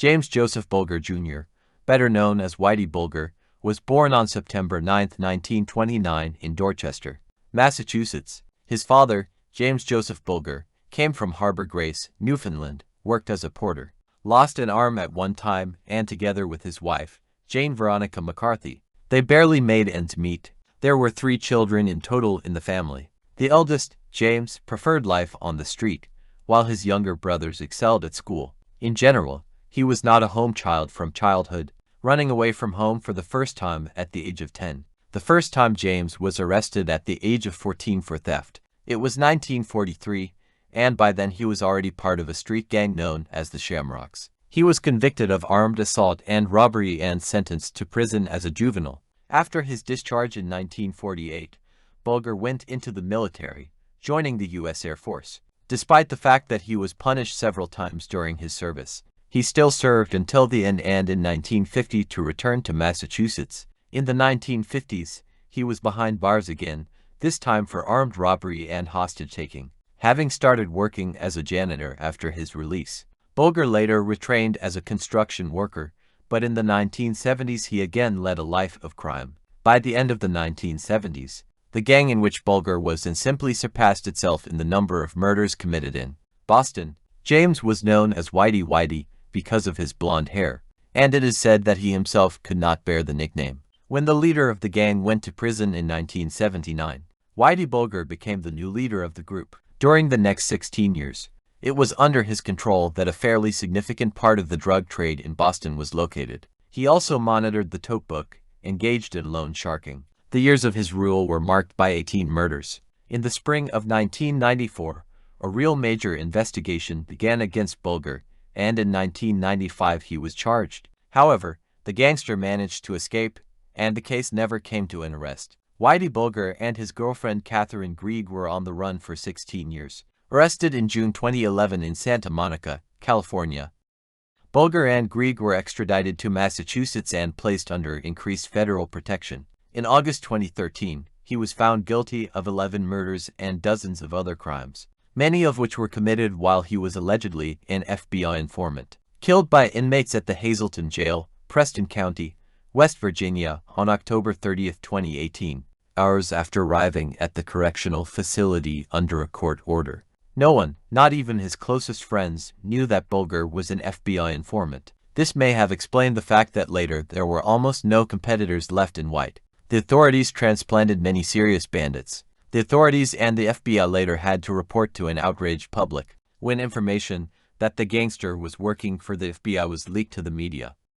James Joseph Bulger Jr., better known as Whitey Bulger, was born on September 9, 1929 in Dorchester, Massachusetts. His father, James Joseph Bulger, came from Harbor Grace, Newfoundland, worked as a porter, lost an arm at one time, and together with his wife, Jane Veronica McCarthy, they barely made ends meet. There were 3 children in total in the family. The eldest, James, preferred life on the street, while his younger brothers excelled at school. In general, he was not a home child from childhood, running away from home for the first time at the age of 10. The first time James was arrested at the age of 14 for theft. It was 1943, and by then he was already part of a street gang known as the Shamrocks. He was convicted of armed assault and robbery and sentenced to prison as a juvenile. After his discharge in 1948, Bulger went into the military, joining the U.S. Air Force. Despite the fact that he was punished several times during his service, he still served until the end and in 1950 to return to Massachusetts. In the 1950s, he was behind bars again, this time for armed robbery and hostage-taking, having started working as a janitor after his release. Bulger later retrained as a construction worker, but in the 1970s he again led a life of crime. By the end of the 1970s, the gang in which Bulger was in simply surpassed itself in the number of murders committed in Boston. James was known as Whitey because of his blonde hair, and it is said that he himself could not bear the nickname. When the leader of the gang went to prison in 1979, Whitey Bulger became the new leader of the group. During the next 16 years, it was under his control that a fairly significant part of the drug trade in Boston was located. He also monitored the tote book, engaged in loan sharking. The years of his rule were marked by 18 murders. In the spring of 1994, a real major investigation began against Bulger, and in 1995 he was charged. However, the gangster managed to escape, and the case never came to an arrest. Whitey Bulger and his girlfriend Catherine Grieg were on the run for 16 years. Arrested in June 2011 in Santa Monica, California, Bulger and Grieg were extradited to Massachusetts and placed under increased federal protection. In August 2013, he was found guilty of 11 murders and dozens of other crimes, many of which were committed while he was allegedly an FBI informant. Killed by inmates at the Gazelton jail, Preston County, West Virginia, on October 30, 2018, hours after arriving at the correctional facility under a court order. No one, not even his closest friends, knew that Bulger was an FBI informant. This may have explained the fact that later there were almost no competitors left in white. The authorities transplanted many serious bandits. The authorities and the FBI later had to report to an outraged public when information that the gangster was working for the FBI was leaked to the media.